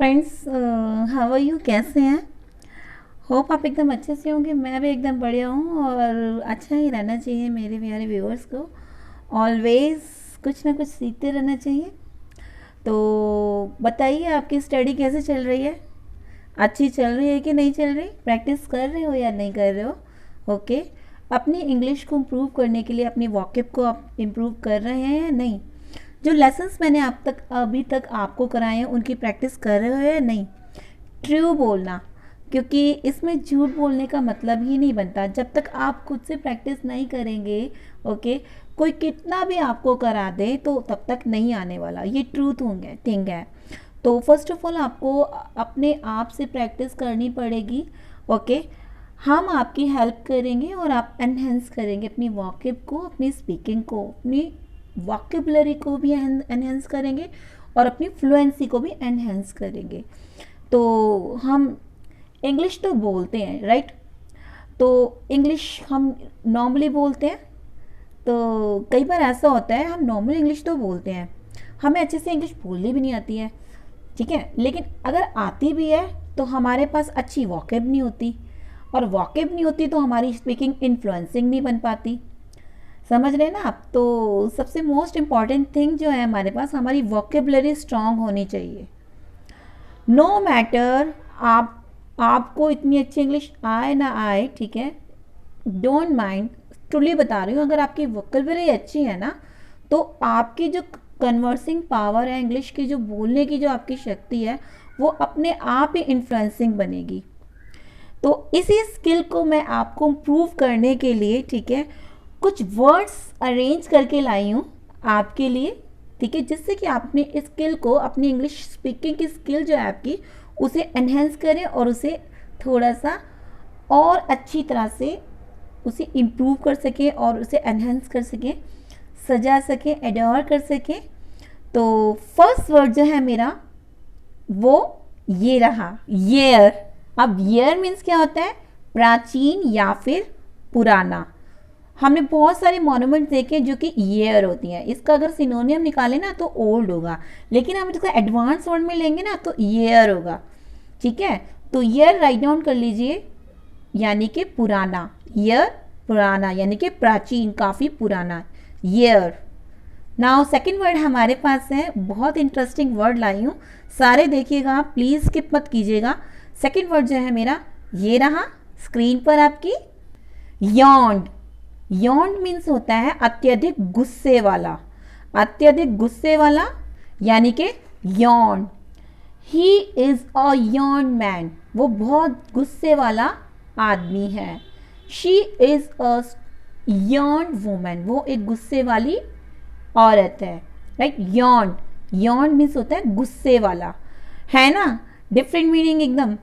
Friends, how are you? कैसे हैं? Hope आप एकदम अच्छे से होंगे। मैं भी एकदम बढ़िया हूँ और अच्छा ही रहना चाहिए मेरे प्यारे व्यूअर्स को। ऑलवेज कुछ ना कुछ सीखते रहना चाहिए। तो बताइए, आपकी स्टडी कैसे चल रही है? अच्छी चल रही है कि नहीं चल रही? प्रैक्टिस कर रहे हो या नहीं कर रहे हो? ओके। अपनी इंग्लिश को इम्प्रूव करने के लिए अपनी वॉकिब को आप इम्प्रूव कर रहे हैं या नहीं? जो लेसन्स मैंने अभी तक आपको कराए हैं उनकी प्रैक्टिस कर रहे हो या नहीं? ट्रू बोलना, क्योंकि इसमें झूठ बोलने का मतलब ही नहीं बनता जब तक आप खुद से प्रैक्टिस नहीं करेंगे। ओके। कोई कितना भी आपको करा दे तो तब तक नहीं आने वाला, ये ट्रूथ होंगे थिंग है। तो फर्स्ट ऑफ ऑल आपको अपने आप से प्रैक्टिस करनी पड़ेगी। ओके। हम आपकी हेल्प करेंगे और आप एनहेंस करेंगे अपनी वॉकिब को, अपनी स्पीकिंग को, अपनी वॉकेबलरी को भी एनहेंस करेंगे और अपनी फ्लुएंसी को भी एनहेंस करेंगे। तो हम इंग्लिश तो बोलते हैं, राइट? तो इंग्लिश हम नॉर्मली बोलते हैं। तो कई बार ऐसा होता है हम नॉर्मल इंग्लिश तो बोलते हैं, हमें अच्छे से इंग्लिश बोलनी भी नहीं आती है, ठीक है। लेकिन अगर आती भी है तो हमारे पास अच्छी वॉकेब नहीं होती, और वॉकेब नहीं होती तो हमारी स्पीकिंग इन्फ्लुएंसिंग नहीं बन पाती। समझ रहे हैं ना आप? तो सबसे मोस्ट इम्पॉर्टेंट थिंग जो है हमारे पास, हमारी वॉकेबलरी स्ट्रांग होनी चाहिए। नो मैटर आपको इतनी अच्छी इंग्लिश आए ना आए, ठीक है, डोंट माइंड। ट्रूली बता रही हूँ, अगर आपकी वोकैबुलरी अच्छी है ना तो आपकी जो कन्वर्सिंग पावर है, इंग्लिश की जो बोलने की जो आपकी शक्ति है, वो अपने आप ही इन्फ्लुएंसिंग बनेगी। तो इसी स्किल को मैं आपको इम्प्रूव करने के लिए, ठीक है, कुछ वर्ड्स अरेंज करके लाई हूँ आपके लिए, ठीक है, जिससे कि आप अपनी स्किल को, अपनी इंग्लिश स्पीकिंग की स्किल जो है आपकी, उसे एनहेंस करें और उसे थोड़ा सा और अच्छी तरह से उसे इम्प्रूव कर सकें और उसे एनहेंस कर सकें, सजा सकें, एडोर कर सकें। तो फर्स्ट वर्ड जो है मेरा वो ये रहा, ईयर। अब ईयर मीन्स क्या होता है? प्राचीन या फिर पुराना। हमने बहुत सारे मॉन्यूमेंट देखे जो कि ईयर होती हैं, इसका अगर सिनोनियम निकालें ना तो ओल्ड होगा, लेकिन हम इसका एडवांस वर्ड में लेंगे ना तो ईयर होगा, ठीक है। तो ईयर राइट डाउन कर लीजिए, यानी कि पुराना। ईयर पुराना यानी कि प्राचीन, काफ़ी पुराना, ईयर। नाउ सेकंड वर्ड हमारे पास है, बहुत इंटरेस्टिंग वर्ड लाई हूँ, सारे देखिएगा, प्लीज़ स्किप मत कीजिएगा। सेकंड वर्ड जो है मेरा ये रहा स्क्रीन पर आपकी, यॉन्ड। यॉन्ड मीन्स होता है अत्यधिक गुस्से वाला, अत्यधिक गुस्से वाला यानी कि yawned. He is a yawned man, वो बहुत गुस्से वाला आदमी है। She is a yawned woman, वो एक गुस्से वाली औरत है, राइट। यॉन्ड, यॉन्ड मीन्स होता है गुस्से वाला, है ना? डिफरेंट मीनिंग एकदम।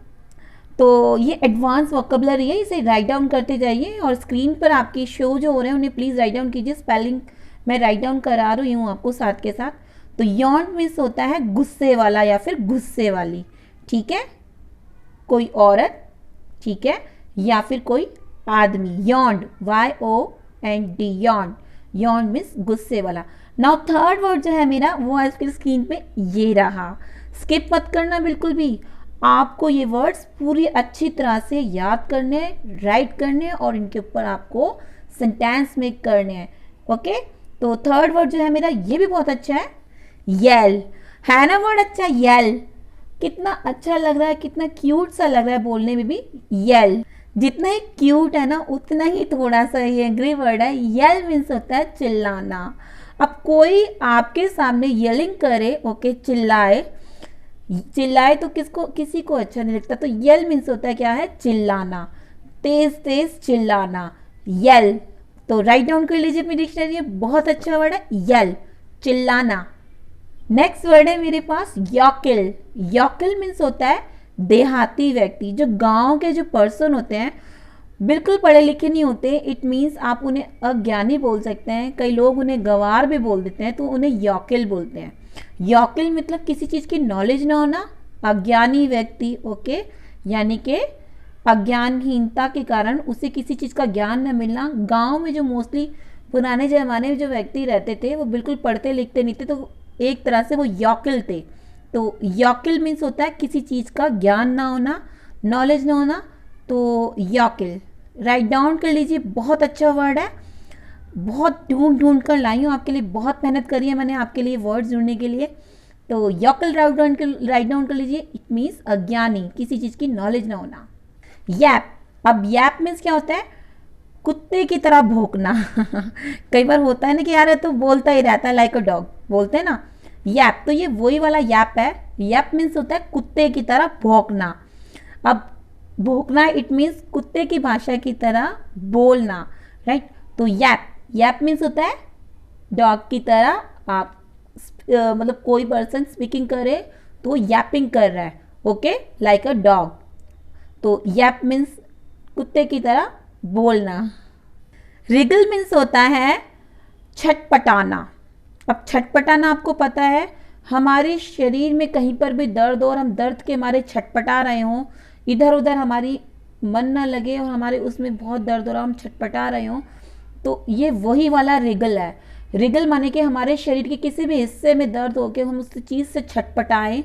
तो ये एडवांस वोकैबुलरी है, इसे राइट डाउन करते जाइए और स्क्रीन पर आपकी शो जो हो रहे हैं उन्हें प्लीज़ राइट डाउन कीजिए। स्पेलिंग मैं राइट डाउन करा रही हूँ आपको साथ के साथ। तो यॉन्ड मीन्स होता है गुस्से वाला या फिर गुस्से वाली, ठीक है, कोई औरत, ठीक है, या फिर कोई आदमी। Yawned, YOND, yawned. Yawned means गुस्से वाला। नाउ थर्ड वर्ड जो है मेरा वो आपकी स्क्रीन पे ये रहा। स्किप मत करना बिल्कुल भी, आपको ये वर्ड्स पूरी अच्छी तरह से याद करने, राइट करने और इनके ऊपर आपको सेंटेंस मेक करने हैं। ओके। तो थर्ड वर्ड जो है मेरा ये भी बहुत अच्छा है, येल। है ना वर्ड अच्छा? येल कितना अच्छा लग रहा है, कितना क्यूट सा लग रहा है बोलने में भी, येल। जितना ही क्यूट है ना उतना ही थोड़ा सा ये एंग्री वर्ड है। येल मीन्स होता है चिल्लाना। अब कोई आपके सामने येलिंग करे, ओके, चिल्लाए, चिल्लाए तो किसी को अच्छा नहीं लगता। तो येल मीन्स होता है क्या है? चिल्लाना, तेज तेज चिल्लाना, येल। तो राइट डाउन कर लीजिए अपनी डिक्शनरी में, बहुत अच्छा वर्ड है येल, चिल्लाना। नेक्स्ट वर्ड है मेरे पास यॉकिल। यॉकिल मीन्स होता है देहाती व्यक्ति, जो गांव के जो पर्सन होते हैं, बिल्कुल पढ़े लिखे नहीं होते। इट मीन्स आप उन्हें अज्ञानी बोल सकते हैं, कई लोग उन्हें गंवार भी बोल देते हैं, तो उन्हें यॉकिल बोलते हैं। यॉकिल मतलब किसी चीज़ की नॉलेज ना होना, अज्ञानी व्यक्ति, ओके, यानी कि अज्ञानहीनता के कारण उसे किसी चीज़ का ज्ञान न मिलना। गांव में जो मोस्टली पुराने ज़माने में जो व्यक्ति रहते थे वो बिल्कुल पढ़ते लिखते नहीं थे, तो एक तरह से वो यॉकिल थे, तो यॉकिल मीन्स होता है किसी चीज़ का ज्ञान ना होना, नॉलेज ना होना, तो यॉकिल राइट डाउन कर लीजिए, बहुत अच्छा वर्ड है, बहुत ढूंढ ढूंढ कर लाई हूँ आपके लिए, बहुत मेहनत करी है मैंने आपके लिए वर्ड्स ढूंढने के लिए। तो यॉकिल राइट डाउन कर लीजिए, इट मीन्स अज्ञानी, किसी चीज़ की नॉलेज ना होना। यैप, अब यैप मीन्स क्या होता है, कुत्ते की तरह भौंकना कई बार होता है ना कि यार तो बोलता ही रहता है लाइक अ डॉग, बोलते हैं ना यैप, तो ये वही वाला यैप है। यैप मीन्स होता है कुत्ते की तरह भौंकना। अब भौंकना इट मीन्स कुत्ते की भाषा की तरह बोलना, राइट। तो यैप मीन्स होता है डॉग की तरह आप मतलब कोई पर्सन स्पीकिंग करे तो यैपिंग कर रहा है, ओके, लाइक अ डॉग। तो यैप मीन्स कुत्ते की तरह बोलना। रिगल मीन्स होता है छटपटाना। अब छटपटाना आपको पता है, हमारे शरीर में कहीं पर भी दर्द हो और हम दर्द के मारे छटपटा रहे हों, इधर उधर हमारी मन ना लगे और हमारे उसमें बहुत दर्द हो रहा, हम छटपटा रहे हों, तो ये वही वाला रिगल है। रिगल माने कि हमारे शरीर के किसी भी हिस्से में दर्द हो के हम उस चीज़ से छटपटाएं,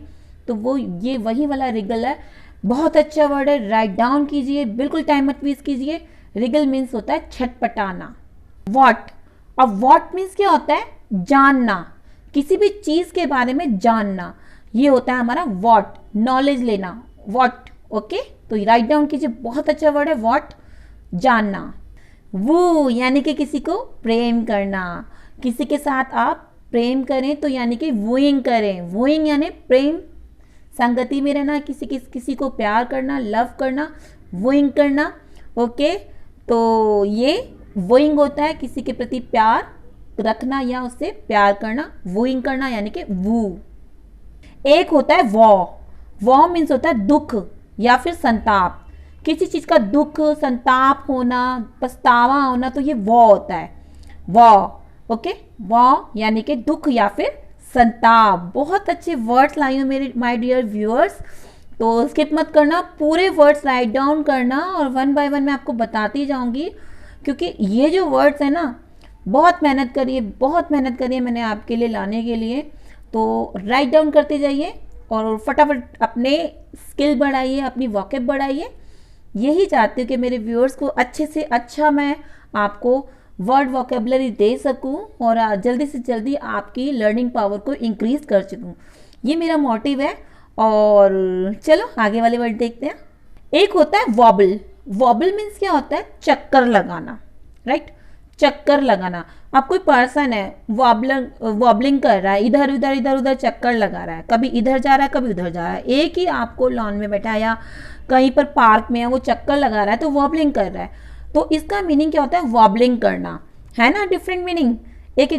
तो वो ये वही वाला रिगल है। बहुत अच्छा वर्ड है, राइट डाउन कीजिए, बिल्कुल टाइम मत वेस्ट कीजिए। रिगल मीन्स होता है छटपटाना। वॉट, अब वॉट मीन्स क्या होता है, जानना, किसी भी चीज़ के बारे में जानना, ये होता है हमारा वॉट, नॉलेज लेना, वॉट, ओके। तो राइट डाउन कीजिए, बहुत अच्छा वर्ड है वॉट, जानना। वो यानी कि किसी को प्रेम करना, किसी के साथ आप प्रेम करें तो यानी कि वूइंग करें, वूइंग यानी प्रेम संगति में रहना, किसी को प्यार करना, लव करना, वूइंग करना, ओके। तो ये वूइंग होता है किसी के प्रति प्यार रखना या उससे प्यार करना, वूइंग करना यानी कि वू। एक होता है वॉ मीन्स होता है दुख या फिर संताप, किसी चीज़ का दुख संताप होना, पछतावा होना, तो ये वॉ होता है, वॉ, ओके। वॉ यानी कि दुख या फिर संताप। बहुत अच्छे वर्ड्स लाई हूँ मेरे माय डियर व्यूअर्स, तो स्किप मत करना, पूरे वर्ड्स राइट डाउन करना और वन बाय वन मैं आपको बताती जाऊंगी, क्योंकि ये जो वर्ड्स है ना, बहुत मेहनत करी है मैंने आपके लिए लाने के लिए। तो राइट डाउन करते जाइए और फटाफट अपने स्किल बढ़ाइए, अपनी वॉकेब बढ़ाइए। यही चाहती हूँ कि मेरे व्यूअर्स को अच्छे से अच्छा मैं आपको वर्ड वोकेबलरी दे सकूं और जल्दी से जल्दी आपकी लर्निंग पावर को इंक्रीज कर सकूं, ये मेरा मोटिव है। और चलो आगे वाले वर्ड देखते हैं। एक होता है वॉबल। वॉबल मीन्स क्या होता है, चक्कर लगाना, राइट, चक्कर लगाना। अब कोई पर्सन है वॉबलिंग कर रहा है, इधर उधर चक्कर लगा रहा है, कभी इधर जा रहा है कभी उधर जा रहा है, एक ही आपको लॉन में बैठा है या कहीं पर पार्क में है, वो चक्कर लगा रहा है तो वॉबलिंग कर रहा है। तो इसका मीनिंग क्या होता है, वॉबलिंग करना, है ना, डिफरेंट मीनिंग। एक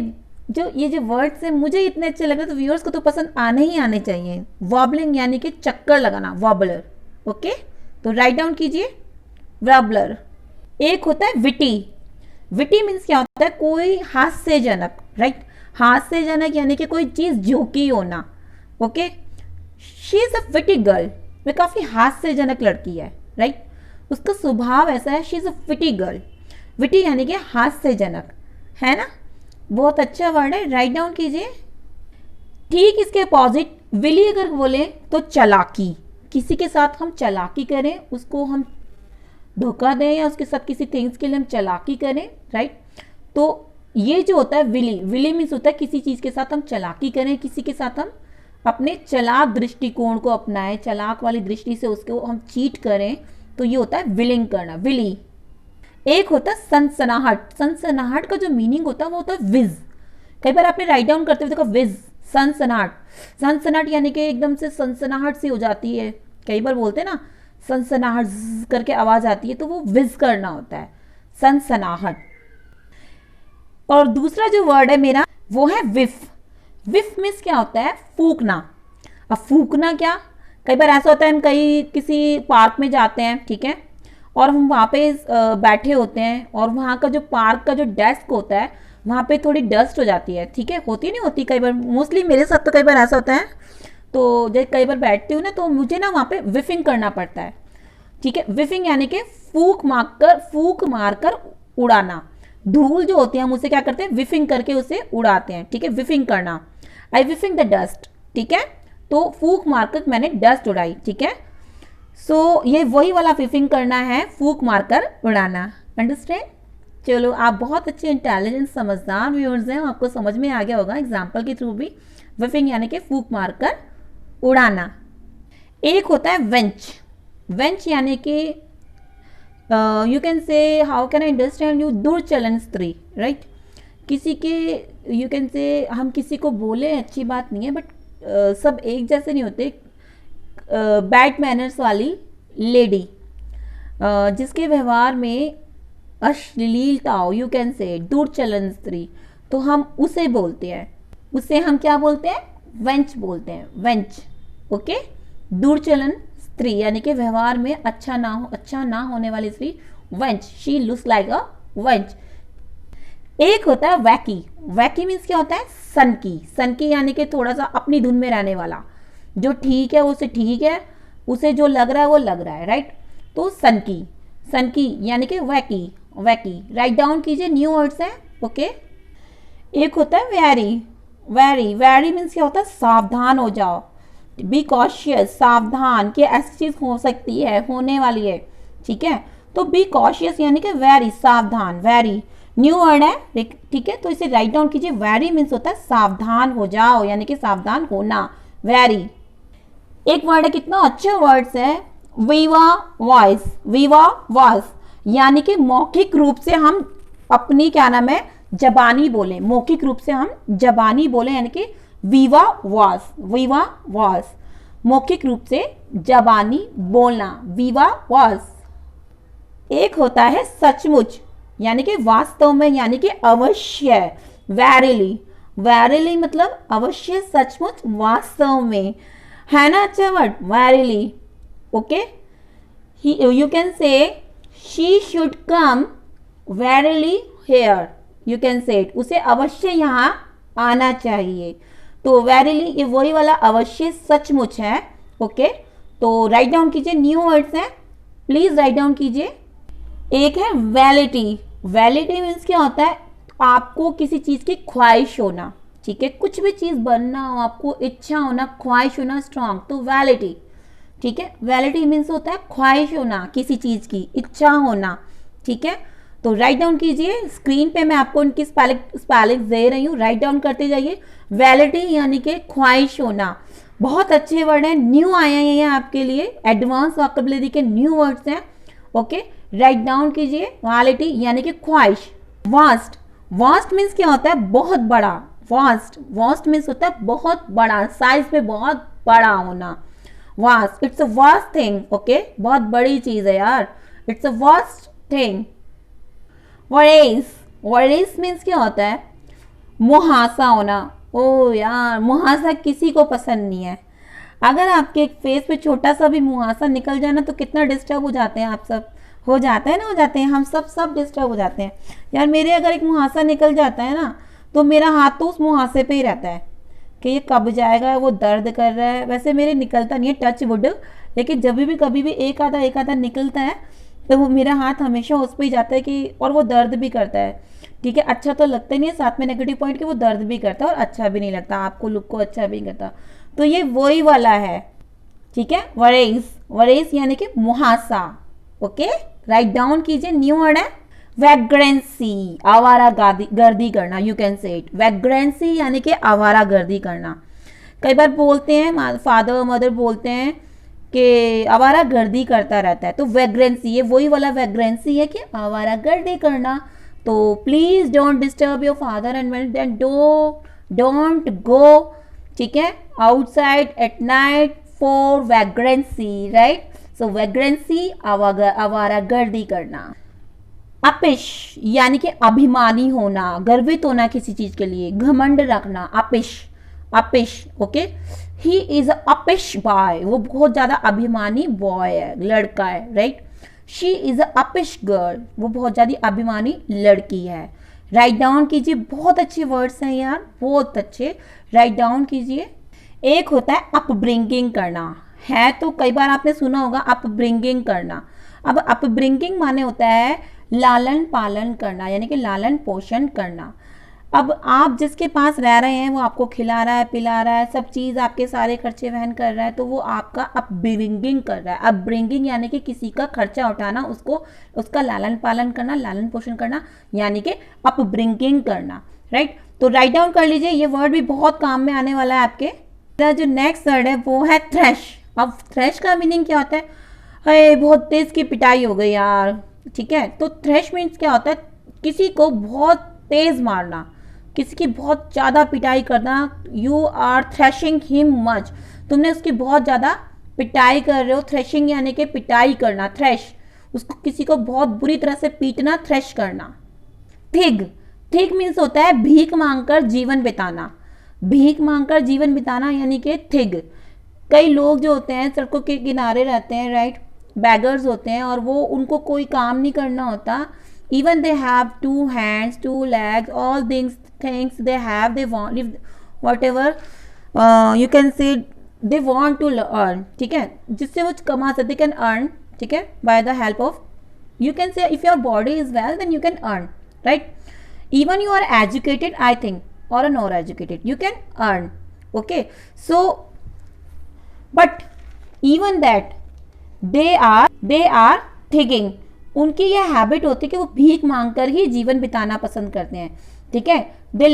जो ये जो वर्ड्स हैं मुझे इतने अच्छे लग रहे, तो व्यूअर्स को तो पसंद आने ही आने चाहिए। वॉबलिंग यानी कि चक्कर लगाना, वॉबलर, ओके। तो राइट डाउन कीजिए, वॉबलर। एक होता है विटी। विटी मीन्स क्या होता है, कोई हास्यजनक, राइट, हास्यजनक यानी कि कोई चीज झोंकी होना, okay. She is a witty girl, वे काफी हास्यजनक लड़की है, राइट, उसका स्वभाव ऐसा है, she is a witty girl. Witty यानी कि हास्यजनक, है ना, बहुत अच्छा वर्ड है, राइट डाउन कीजिए। ठीक इसके अपोजिट विली अगर बोले तो चालाकी, किसी के साथ हम चालाकी करें, उसको हम धोखा दें या उसके साथ किसी थिंग्स के लिए हम चालाकी करें, राइट। तो ये जो होता है विली, विली मीन्स होता है किसी चीज़ के साथ हम चालाकी करें, किसी के साथ हम अपने चालाक दृष्टिकोण को अपनाएं, चालाक वाली दृष्टि से उसको हम चीट करें, तो ये होता है विलिंग करना, विली। एक होता है सनसनाहट। सनसनाहट का जो मीनिंग होता है वो होता है विज। कई बार आपने राइट डाउन करते हुए देखा विज, सनसनाहट। सनसनाहट यानी कि एकदम से सनसनाहट सी हो जाती है, कई बार बोलते हैं ना सनसनाहट करके आवाज आती है, तो वो विज करना होता है, सनसनाहट। और दूसरा जो वर्ड है मेरा वो है विफ। विफ मीन्स क्या होता है, फूकना। अब फूकना क्या, कई बार ऐसा होता है हम कहीं किसी पार्क में जाते हैं, ठीक है, और हम वहाँ पे बैठे होते हैं और वहाँ का जो पार्क का जो डेस्क होता है वहाँ पे थोड़ी डस्ट हो जाती है, ठीक है, होती नहीं होती, कई बार, मोस्टली मेरे साथ तो कई बार ऐसा होता है। तो जब कई बार बैठती हूँ ना तो मुझे ना वहाँ पे विफिंग करना पड़ता है, ठीक है। विफिंग यानी कि फूक मारकर उड़ाना। धूल जो होती है हम उसे क्या करते हैं, विफिंग करके उसे उड़ाते हैं, ठीक है, विफिंग करना। आई विफिंग द डस्ट, ठीक है। तो फूक मारकर मैंने डस्ट उड़ाई, ठीक है। सो ये वही वाला विफिंग करना है, फूक मारकर उड़ाना, अंडरस्टैंड। चलो, आप बहुत अच्छे इंटेलिजेंट समझदार व्यूअर्स हैं, आपको समझ में आ गया होगा एग्जाम्पल के थ्रू भी। विफिंग यानी कि फूक मारकर उड़ाना। एक होता है वेंच। वेंच यानी कि you can say, how can I understand you, दुर्चलन स्त्री, राइट। किसी के, यू कैन से, हम किसी को बोले अच्छी बात नहीं है, बट सब एक जैसे नहीं होते। बैड मैनर्स वाली लेडी, जिसके व्यवहार में अश्लीलता हो, यू कैन से दुर्चलन स्त्री, तो हम उसे बोलते हैं, उसे हम क्या बोलते हैं, वेंच बोलते हैं, वेंच, ओके। दुर्चलन स्त्री यानी कि व्यवहार में अच्छा ना होने वाली स्त्री, वेंच, शी लुक्स लाइक अ वेंच। एक होता है वैकी। वैकी मीन्स क्या होता है, सनकी। सनकी यानी कि थोड़ा सा अपनी धुन में रहने वाला, जो ठीक है उसे ठीक है, उसे जो लग रहा है वो लग रहा है, राइट। तो सनकी, सनकी यानी कि वैकी, वैकी। राइट डाउन कीजिए, न्यू वर्ड्स हैं, ओके। एक होता है वेरी। वेरी, वेरी मीन्स क्या होता है, सावधान हो जाओ, बी कॉशियस, सावधान कि ऐसी चीज हो सकती है, होने वाली है, ठीक है। तो बी कॉशियस यानी कि वेरी, सावधान, वेरी न्यू वर्ड है, ठीक है। तो इसे राइट डाउन कीजिए, वेरी मीन्स होता है सावधान हो जाओ, यानी कि सावधान होना, वेरी। एक वर्ड है, कितना अच्छे वर्ड्स है, वीवा वॉइस। वीवा वॉइस यानी कि मौखिक रूप से हम अपनी, क्या नाम है, जबानी बोले, मौखिक रूप से हम जबानी बोले, यानी कि वीवा वॉस, वीवा वॉस, मौखिक रूप से जबानी बोलना, वीवा वॉस। एक होता है सचमुच, यानी कि वास्तव में, यानी कि अवश्य, वैरिली। वैरिली मतलब अवश्य, सचमुच, वास्तव में, है ना अच्छा word, verily, okay. You can say she should come verily here, you can say it, उसे अवश्य यहाँ आना चाहिए। तो वैरिली ये वही वाला अवश्य, सचमुच है, ओके। तो राइट डाउन कीजिए, न्यू वर्ड्स हैं, प्लीज राइट डाउन कीजिए। एक है वैलिटी। वैलिटी मीन्स क्या होता है, आपको किसी चीज की ख्वाहिश होना, ठीक है। कुछ भी चीज बनना हो, आपको इच्छा होना, ख्वाहिश होना स्ट्रांग, तो वैलिटी, ठीक है। वैलिटी मीन्स होता है ख्वाहिश होना, किसी चीज की इच्छा होना, ठीक है। तो राइट डाउन कीजिए, स्क्रीन पे मैं आपको उनकी स्पेलिंग दे रही हूँ, राइट डाउन करते जाइए। वैलिटी यानी कि ख्वाहिश होना, बहुत अच्छे वर्ड है, न्यू आए हैं ये आपके लिए, एडवांस वोकैबुलरी के न्यू वर्ड्स हैं, ओके। राइट डाउन कीजिए, वैलिटी यानी कि ख्वाहिश। वास्ट, वास्ट मीन्स क्या होता है, बहुत बड़ा, वास्ट, वास्ट मीन्स होता है बहुत बड़ा, साइज में बहुत बड़ा होना, vast, it's a vast thing, okay, बहुत बड़ी चीज है यार, इट्स अ वास्ट थिंग। वरेस, वरेस मीन्स क्या होता है, मुहासा होना। ओ यार, मुहासा किसी को पसंद नहीं है। अगर आपके फेस पे छोटा सा भी मुहासा निकल जाए ना, तो कितना डिस्टर्ब हो जाते हैं आप सब, हो जाता है ना, हो जाते हैं हम सब डिस्टर्ब हो जाते हैं यार। मेरे अगर एक मुहासा निकल जाता है ना, तो मेरा हाथ तो उस मुहासे पे ही रहता है कि ये कब जाएगा, वो दर्द कर रहा है। वैसे मेरे निकलता नहीं है, टच वुड, लेकिन जब भी कभी भी एक आधा निकलता है, तो वो मेरा हाथ हमेशा उस पर ही जाता है कि, और वो दर्द भी करता है, ठीक है। अच्छा तो लगता ही नहीं है, साथ में नेगेटिव पॉइंट कि वो दर्द भी करता है और अच्छा भी नहीं लगता, आपको लुक को अच्छा भी नहीं करता। तो ये वही वाला है, ठीक है। वरेस, वरेस यानी कि मुहासा, ओके। राइट डाउन कीजिए, न्यू वर्ड है वैग्रेंसी, आवारा गर्दी करना, यू कैन से इट, वैग्रेंसी यानी कि आवारा गर्दी करना। कई बार बोलते हैं, फादर मदर बोलते हैं कि आवारा गर्दी करता रहता है, तो वैग्रेंसी, ये वही वाला वैग्रेंसी है कि आवारा गर्दी करना। तो please don't disturb your father and mother, don't go, ठीक है, outside at night for vagrancy, right. So vagrancy, आवारा गर्दी करना। अपिश यानी कि अभिमानी होना, गर्वित होना किसी चीज के लिए, घमंड रखना, uppish, uppish, okay. He is uppish boy, वो बहुत ज्यादा अभिमानी बॉय है, लड़का है, right. She is uppish girl, वो बहुत ज्यादा अभिमानी लड़की है। राइट डाउन कीजिए, बहुत अच्छे वर्ड्स हैं यार, बहुत अच्छे, राइट डाउन कीजिए। एक होता है अपब्रिंगिंग करना, है तो कई बार आपने सुना होगा अपब्रिंगिंग करना। अब अपब्रिंगिंग माने होता है लालन पालन करना, यानी कि लालन पोषण करना। अब आप जिसके पास रह रहे हैं वो आपको खिला रहा है, पिला रहा है, सब चीज़ आपके सारे खर्चे वहन कर रहा है, तो वो आपका अपब्रिंगिंग कर रहा है। अपब्रिंगिंग यानी कि किसी का खर्चा उठाना, उसको उसका लालन पालन करना, लालन पोषण करना, यानी कि अपब्रिंगिंग करना, राइट। तो राइट डाउन कर लीजिए, ये वर्ड भी बहुत काम में आने वाला है आपके। जो नेक्स्ट वर्ड है वो है थ्रेश। अब थ्रेश का मीनिंग क्या होता है? अरे बहुत तेज की पिटाई हो गई यार, ठीक है। तो थ्रेश मीन्स क्या होता है? किसी को बहुत तेज मारना, किसी की बहुत ज़्यादा पिटाई करना। You are thrashing him much, तुमने उसकी बहुत ज़्यादा पिटाई कर रहे हो। थ्रेशिंग यानी कि पिटाई करना, थ्रेश, उसको किसी को बहुत बुरी तरह से पीटना, थ्रेश करना। थिग, थिग मीन्स होता है भीख मांगकर जीवन बिताना। भीख मांगकर जीवन बिताना यानी कि थिग। कई लोग जो होते हैं सड़कों के किनारे रहते हैं, राइट, बैगर्स होते हैं, और वो उनको कोई काम नहीं करना होता। Even they have 2 hands 2 legs, all things they have, they want, what ever you can से दे वॉन्ट टू अर्न, ठीक है, जिससे वो कमा सकते, कैन अर्न, ठीक है, by the help of, you can say if your body is well then you can earn, right? Even you are educated, I think, or not educated, you can earn, okay? So but even that they are thinking, उनकी यह habit होती है कि वो भीख मांगकर ही जीवन बिताना पसंद करते हैं, ठीक है। they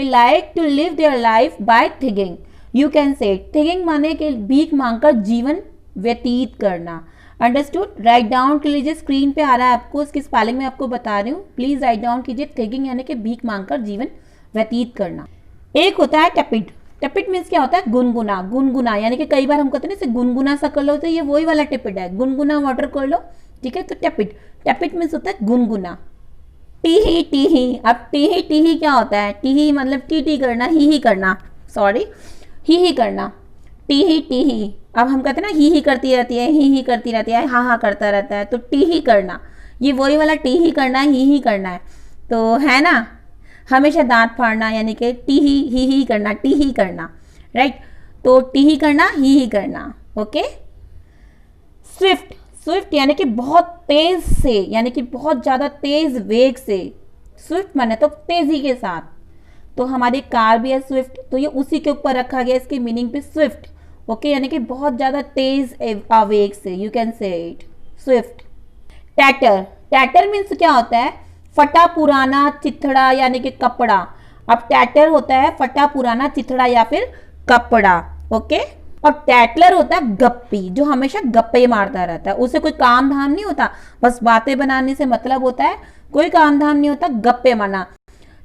like to live their life by thinking, you can say thinking माने कि भीख मांगकर जीवन व्यतीत करना। अंडरस्टूड? राइट डाउन कर लीजिए, स्क्रीन पे आ रहा है आपको, इसकी स्पेलिंग मैं आपको बता रही हूँ, प्लीज राइट डाउन कीजिए। थिंकिंग यानी कि भीख मांगकर जीवन व्यतीत करना। एक होता है टैपिड। टैपिड मीन्स क्या होता है? गुनगुना। गुनगुना यानी कि कई बार हम कहते हैं ना गुनगुना सा कर लो, तो ये वही वाला टैपिड है, गुनगुना वाटर कर लो, ठीक है। तो टैपिड, टैपिड मीन्स होता है गुनगुना। टीही टीही, अब टीही टीही क्या होता है? टीही मतलब टी टी करना, ही करना, सॉरी, ही करना, टीही टीही। अब हम कहते हैं ना ही करती रहती है, ही करती रहती है, हाँ करता रहता है, तो टी ही करना, ये वही वाला टी ही करना है, ही करना है, तो है ना। हमेशा दांत फाड़ना यानी कि टी ही करना, टी ही करना, राइट। तो टी ही करना, ही करना, ओके। स्विफ्ट, स्विफ्ट यानी कि बहुत तेज से, यानी कि बहुत ज़्यादा तेज वेग से। स्विफ्ट माने तो तेजी के साथ, तो हमारी कार भी है स्विफ्ट, तो ये उसी के ऊपर रखा गया, इसकी मीनिंग पे स्विफ्ट, ओके, यानी कि बहुत ज़्यादा तेज आवेग से, you can say it swift. Tatter, tatter means क्या होता है? फटा पुराना, चिथड़ा यानी कि कपड़ा। अब टैटर होता है फटा पुराना, चिथड़ा या फिर कपड़ा, ओके। और टैटलर होता है गप्पी, जो हमेशा गप्पे मारता रहता है, उसे कोई काम धाम नहीं होता, बस बातें बनाने से मतलब होता है, कोई काम धाम नहीं होता, गप्पे मारना,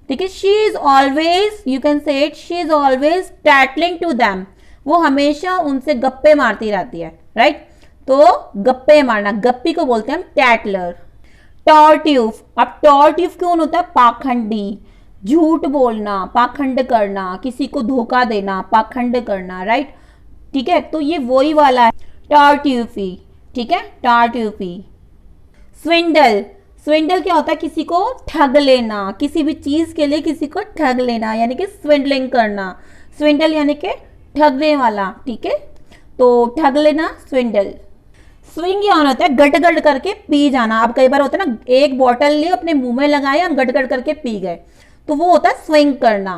ठीक है। She is always, you can say it, she is always tattling to them, वो हमेशा उनसे गप्पे मारती रहती है, राइट। तो गप्पे मारना, गप्पी को बोलते हैं हम टैटलर। टॉर्ट्यूफ, अब टॉर्ट्यूफ कौन होता है? पाखंडी, झूठ बोलना, पाखंड करना, किसी को धोखा देना, पाखंड करना, राइट, ठीक है। तो ये वही वाला है टॉर्ट्यूफी, ठीक है, टॉर्ट्यूफी। स्विंडल, स्विंडल क्या होता है? किसी को ठग लेना, किसी भी चीज के लिए किसी को ठग लेना यानी कि स्विंडलिंग करना। स्विंडल यानी कि ठगने वाला, ठीक है, तो ठग लेना, स्विंडल। स्विंग क्या होता है? गट गट करके पी जाना। अब कई बार होता है ना, एक बॉटल लिए अपने मुंह में लगाए और गट गट करके पी गए, तो वो होता है स्विंग करना।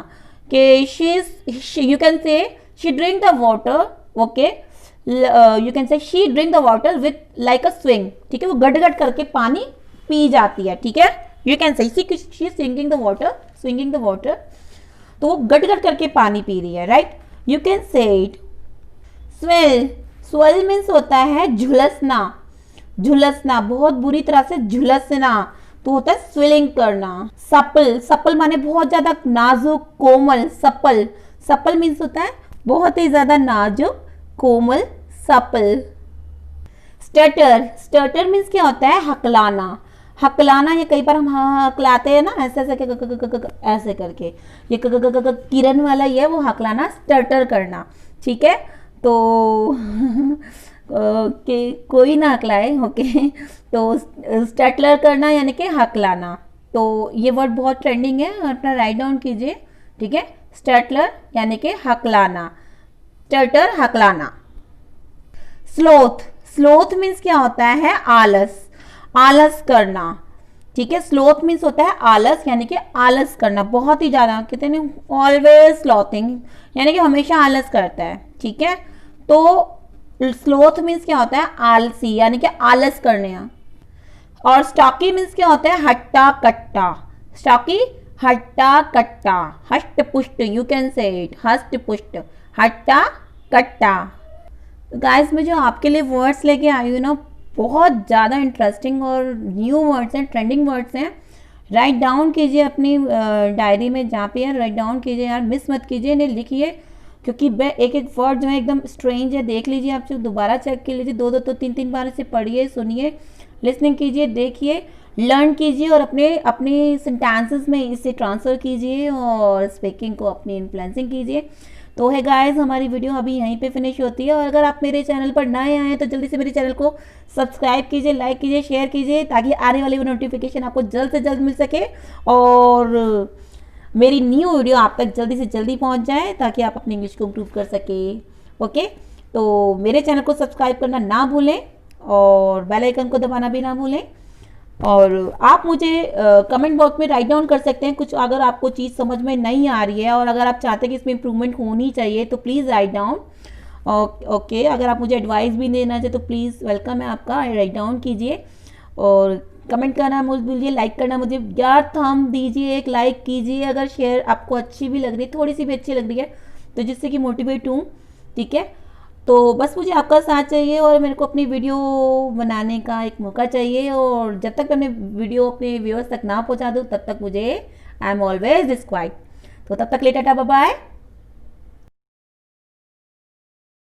कि she, you can say she drink the water, okay, you can say she drink the water with like a swing, ठीक है, वो गट गट करके पानी पी जाती है, ठीक है। You can say she swinging the water, swinging the water, तो वो गट गट करके पानी पी रही है, right. You can say it. Swell, swell means होता है झुलसना, झुलसना, बहुत बुरी तरह से झुलसना, तो होता है स्विलिंग करना। सपल, सपल माने बहुत ज्यादा नाजुक, कोमल, सपल, सपल मीन्स होता है बहुत ही ज्यादा नाजुक, कोमल, सपल। स्टटर, स्टटर मीन्स क्या होता है? हकलाना, हकलाना, ये कई बार हम हकलाते हैं ना, ऐसे ऐसे ऐसे करके, ये किरण वाला ये वो हकलाना, स्टटर करना, ठीक है। तो कि कोई ना हकलाए, ओके, तो स्टटलर करना यानी कि हकलाना, तो ये वर्ड बहुत ट्रेंडिंग है, अपना राइट डाउन कीजिए, ठीक है। स्टटलर यानी कि हकलाना, स्टटर हकलाना। स्लोथ, स्लोथ मीन्स क्या होता है? आलस, आलस करना, ठीक है। स्लोथ मीन्स होता है आलस, यानी कि आलस करना बहुत ही ज़्यादा, कहते हैं ऑलवेज स्लॉथिंग, यानी कि हमेशा आलस करता है। ठीक है, तो स्लोथ मीन्स क्या होता है, आलसी, यानी कि आलस करने। और स्टॉकी मीन्स क्या होता है, हट्टा कट्टा। स्टॉकी हट्टा कट्टा, हष्ट पुष्ट, यू कैन से इट, हष्ट पुष्ट, हट्टा कट्टा। गाइस मैं जो आपके लिए वर्ड्स लेके आई हूँ ना, बहुत ज़्यादा इंटरेस्टिंग और न्यू वर्ड्स हैं, ट्रेंडिंग वर्ड्स हैं। राइट डाउन कीजिए अपनी डायरी में, जहाँ पे है राइट डाउन कीजिए यार, मिस मत कीजिए, इन्हें लिखिए, क्योंकि एक एक वर्ड जो है एकदम स्ट्रेंज है। देख लीजिए, आप दोबारा चेक कर लीजिए, दो दो तो तीन तीन बार इसे पढ़िए, सुनिए, लिसनिंग कीजिए, देखिए, लर्न कीजिए और अपने अपने सेंटेंसेस में इसे ट्रांसफ़र कीजिए और स्पीकिंग को अपनी इन्फ्लुएंसिंग कीजिए। तो है गाइस, हमारी वीडियो अभी यहीं पे फिनिश होती है। और अगर आप मेरे चैनल पर नए आए हैं तो जल्दी से मेरे चैनल को सब्सक्राइब कीजिए, लाइक कीजिए, शेयर कीजिए, ताकि आने वाली नोटिफिकेशन आपको जल्द से जल्द मिल सके और मेरी न्यू वीडियो आप तक जल्दी से जल्दी पहुंच जाए, ताकि आप अपनी इंग्लिश को इम्प्रूव कर सके। ओके, तो मेरे चैनल को सब्सक्राइब करना ना भूलें और बेल आइकन को दबाना भी ना भूलें। और आप मुझे कमेंट बॉक्स में राइट डाउन कर सकते हैं कुछ, अगर आपको चीज़ समझ में नहीं आ रही है और अगर आप चाहते हैं कि इसमें इम्प्रूवमेंट होनी चाहिए तो प्लीज़ राइट डाउन। ओके, अगर आप मुझे एडवाइस भी देना चाहे तो प्लीज़ वेलकम है आपका, राइट डाउन कीजिए और कमेंट करना मुझे भूलिए, लाइक करना मुझे यार थंब दीजिए, एक लाइक कीजिए अगर शेयर आपको अच्छी भी लग रही है, थोड़ी सी भी अच्छी लग रही है तो, जिससे कि मोटिवेट हूँ। ठीक है, तो बस मुझे आपका साथ चाहिए और मेरे को अपनी वीडियो बनाने का एक मौका चाहिए, और जब तक मैं अपने वीडियो अपने व्यूअर्स तक ना पहुंचा दूँ तब तक मुझे आई एम ऑलवेज डिस्क्वाइट। तो तब तक लेटर, बाय बाय।